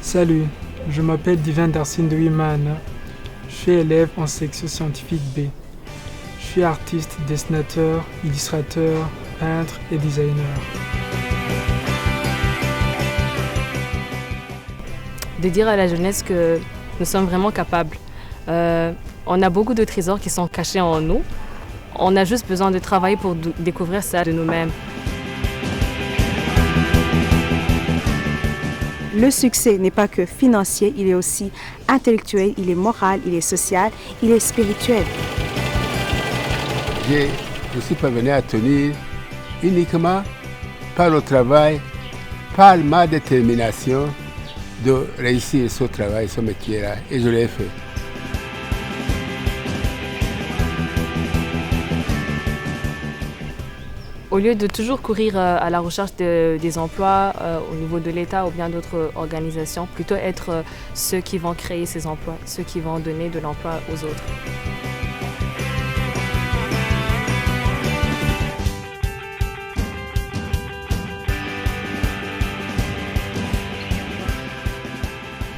Salut, je m'appelle Divin Darcine de Wimana. Je suis élève en section scientifique B. Je suis artiste, dessinateur, illustrateur, peintre et designer. De dire à la jeunesse que nous sommes vraiment capables. On a beaucoup de trésors qui sont cachés en nous. On a juste besoin de travailler pour découvrir ça de nous-mêmes. Le succès n'est pas que financier, il est aussi intellectuel, il est moral, il est social, il est spirituel. Je suis parvenu à tenir uniquement par le travail, par ma détermination de réussir ce travail, ce métier-là, et je l'ai fait. Au lieu de toujours courir à la recherche des emplois au niveau de l'État ou bien d'autres organisations, plutôt être ceux qui vont créer ces emplois, ceux qui vont donner de l'emploi aux autres.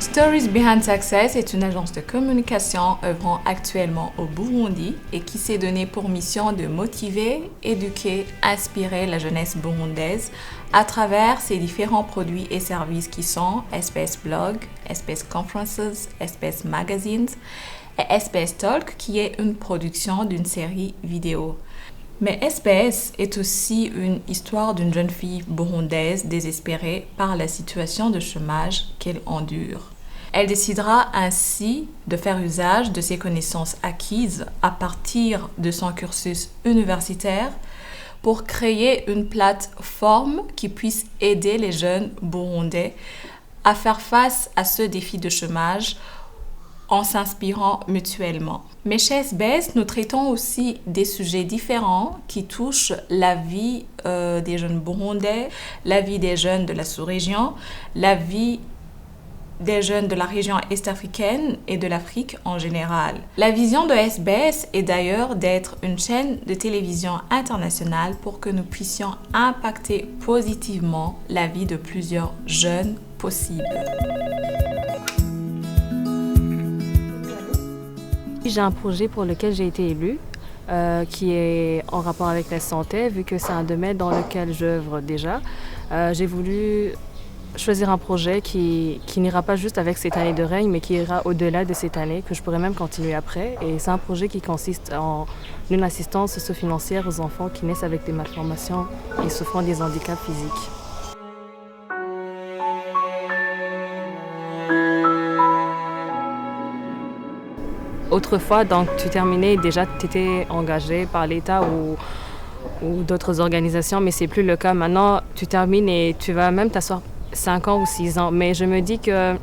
Stories Behind Success est une agence de communication œuvrant actuellement au Burundi et qui s'est donné pour mission de motiver, éduquer, inspirer la jeunesse burundaise à travers ses différents produits et services qui sont Espace Blog, Espace Conferences, Espace Magazines et Espace Talk qui est une production d'une série vidéo. Mais SPS est aussi une histoire d'une jeune fille burundaise désespérée par la situation de chômage qu'elle endure. Elle décidera ainsi de faire usage de ses connaissances acquises à partir de son cursus universitaire pour créer une plateforme qui puisse aider les jeunes burundais à faire face à ce défi de chômage en s'inspirant mutuellement. Mais chez SBS, nous traitons aussi des sujets différents qui touchent la vie des jeunes burundais, la vie des jeunes de la sous-région, la vie des jeunes de la région est-africaine et de l'Afrique en général. La vision de SBS est d'ailleurs d'être une chaîne de télévision internationale pour que nous puissions impacter positivement la vie de plusieurs jeunes possibles. J'ai un projet pour lequel j'ai été élue, qui est en rapport avec la santé, vu que c'est un domaine dans lequel j'œuvre déjà. J'ai voulu choisir un projet qui n'ira pas juste avec cette année de règne, mais qui ira au-delà de cette année, que je pourrais même continuer après. Et c'est un projet qui consiste en une assistance socio-financière aux enfants qui naissent avec des malformations et souffrant des handicaps physiques. Autrefois, donc, tu terminais, déjà tu étais engagé par l'État ou d'autres organisations, mais c'est plus le cas. Maintenant, tu termines et tu vas même t'asseoir 5 ans ou 6 ans. Mais je me dis que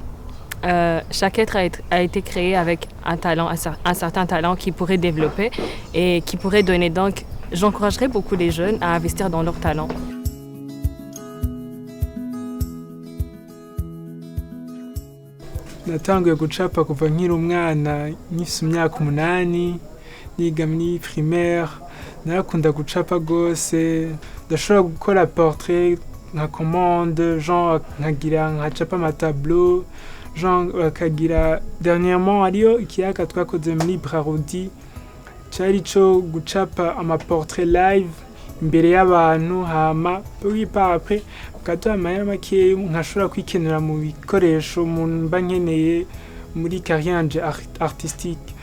chaque être a été créé avec un talent, un certain talent qu'il pourrait développer et qui pourrait donner. Donc, j'encouragerais beaucoup les jeunes à investir dans leur talent. Natanguye gucapa kuva nkiri umwana nkifise imyaka 8 niga muri primaire. Narakunda gucapa gose, ndashobora gukora portrait nka commande, genre nkacapa amatableau, genre bakagira dernièrement hariyo ikiyaga twakoze muri Brarodi cari co gucapa amaportrait live imbere y'abantu, hama après ukaduha amahera makeya nkashobora kwikenera mu bikoresho mba nkeneye muri carrière yanje artistique.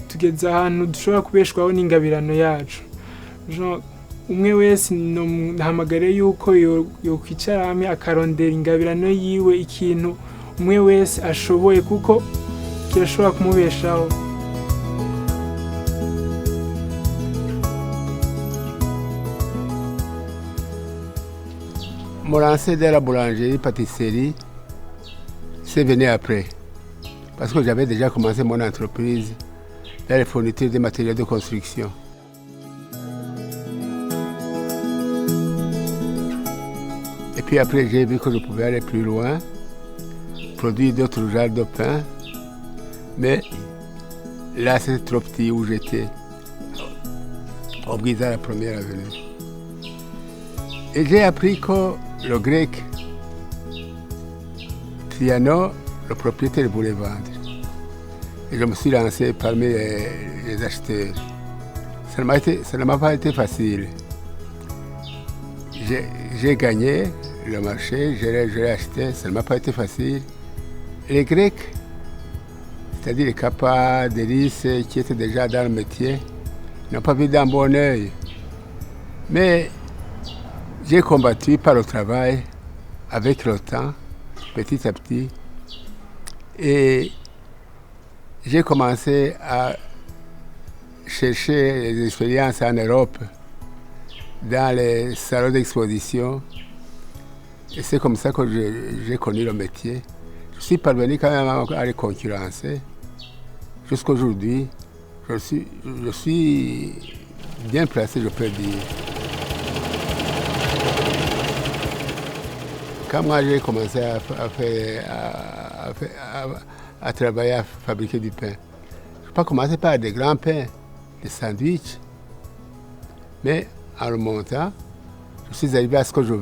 Tugeze ahantu dushobora kubeshwaho n'ingabirano yacu. Umwe wese nahamagare yuko yokwicara hamwe akarondera ingabirano yiwe, ikintu umwe wese ashoboye kuko kirashobora kumubeshaho. Mon lancé de la boulangerie-pâtisserie, c'est venu après. Parce que j'avais déjà commencé mon entreprise dans les fournitures de matériaux de construction. Et puis après, j'ai vu que je pouvais aller plus loin, produire d'autres genres de pain. Mais là, c'était trop petit où j'étais, au Brisard, la première avenue. Et j'ai appris que le grec Triano le propriétaire voulait vendre. Et je me suis lancé parmi les acheteurs. Ça ne m'a pas été facile. J'ai gagné le marché, je l'ai acheté, ça ne m'a pas été facile. Les Grecs, c'est-à-dire les Kappa, Delis, qui étaient déjà dans le métier, n'ont pas vu d'un bon œil. Mais j'ai combattu par le travail, avec le temps, petit à petit. Et j'ai commencé à chercher les expériences en Europe, dans les salons d'exposition. Et c'est comme ça que j'ai connu le métier. Je suis parvenu quand même à les concurrencer. Jusqu'aujourd'hui, je suis bien placé, je peux dire. Quand moi j'ai commencé à travailler, à fabriquer du pain, je n'ai pas commencé par des grands pains, des sandwichs. Mais en remontant, je suis arrivé à ce que je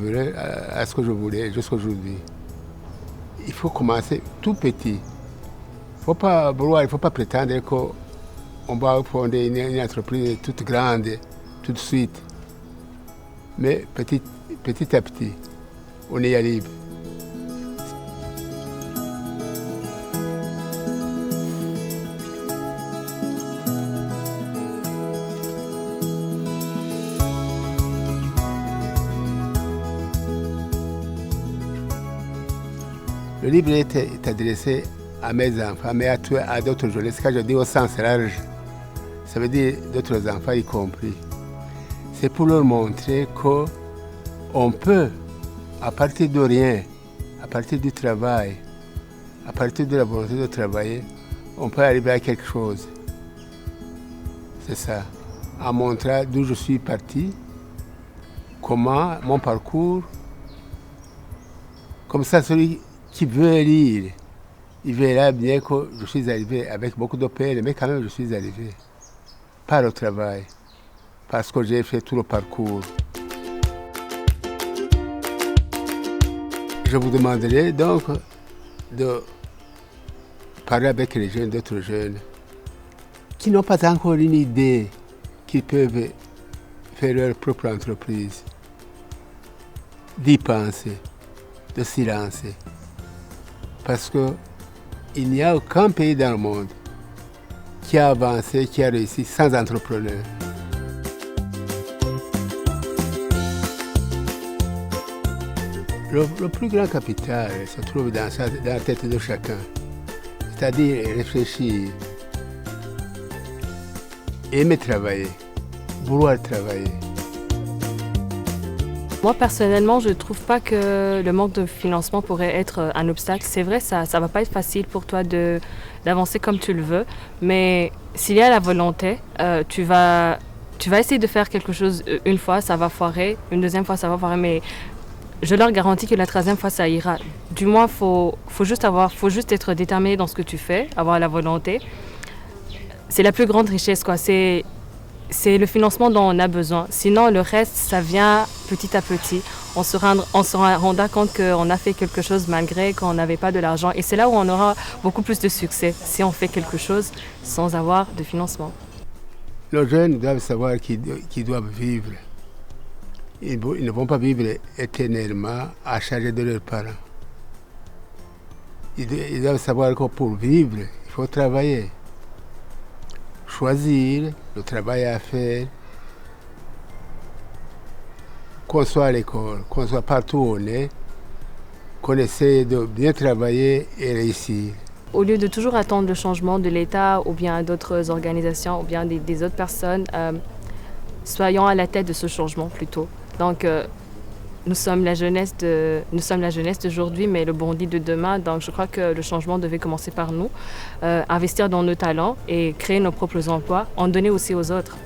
voulais jusqu'aujourd'hui. Il faut commencer tout petit. Il ne faut pas prétendre qu'on va fonder une entreprise toute grande tout de suite. Mais petit à petit, on y arrive. Le livre est adressé à mes enfants, mais à d'autres jeunesses. Quand je dis au sens large, ça veut dire d'autres enfants y compris. C'est pour leur montrer qu'on peut, à partir de rien, à partir du travail, à partir de la volonté de travailler, on peut arriver à quelque chose. C'est ça. En montrant d'où je suis parti, comment mon parcours, comme ça celui qui veut lire, il verra bien que je suis arrivé avec beaucoup de peine, mais quand même je suis arrivé. Par le travail, parce que j'ai fait tout le parcours. Je vous demanderai donc de parler avec les jeunes, d'autres jeunes, qui n'ont pas encore une idée qu'ils peuvent faire leur propre entreprise, d'y penser, de s'y lancer. Parce qu'il n'y a aucun pays dans le monde qui a avancé, qui a réussi sans entrepreneur. Le plus grand capital se trouve dans la tête de chacun. C'est-à-dire réfléchir, aimer travailler, vouloir travailler. Moi, personnellement, je ne trouve pas que le manque de financement pourrait être un obstacle. C'est vrai, ça ne va pas être facile pour toi d'avancer comme tu le veux, mais s'il y a la volonté, tu vas essayer de faire quelque chose une fois, ça va foirer, une deuxième fois, ça va foirer, mais je leur garantis que la troisième fois, ça ira. Du moins, faut juste être déterminé dans ce que tu fais, avoir la volonté. C'est la plus grande richesse, quoi. C'est le financement dont on a besoin. Sinon, le reste, ça vient petit à petit. On se rendra compte qu'on a fait quelque chose malgré qu'on n'avait pas de l'argent. Et c'est là où on aura beaucoup plus de succès, si on fait quelque chose sans avoir de financement. Les jeunes doivent savoir qu'ils doivent vivre. Ils ne vont pas vivre éternellement à charge de leurs parents. Ils doivent savoir que pour vivre, il faut travailler. Choisir le travail à faire, qu'on soit à l'école, qu'on soit partout où on est, qu'on essaie de bien travailler et réussir. Au lieu de toujours attendre le changement de l'État ou bien d'autres organisations ou bien des autres personnes, soyons à la tête de ce changement plutôt. Donc, nous sommes la jeunesse d'aujourd'hui, mais le Burundi de demain. Donc, je crois que le changement devait commencer par nous, investir dans nos talents et créer nos propres emplois, en donner aussi aux autres.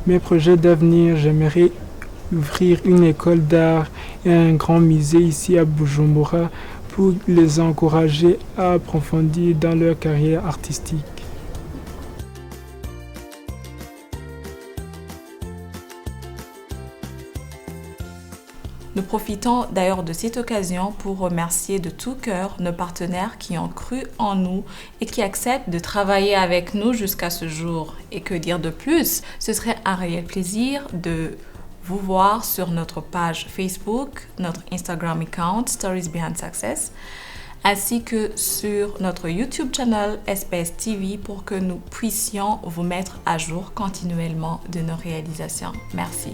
Mes projets d'avenir, j'aimerais ouvrir une école d'art et un grand musée ici à Bujumbura pour les encourager à approfondir dans leur carrière artistique. Nous profitons d'ailleurs de cette occasion pour remercier de tout cœur nos partenaires qui ont cru en nous et qui acceptent de travailler avec nous jusqu'à ce jour. Et que dire de plus? Ce serait un réel plaisir de vous voir sur notre page Facebook, notre Instagram account Stories Behind Success, ainsi que sur notre YouTube channel SPS TV pour que nous puissions vous mettre à jour continuellement de nos réalisations. Merci.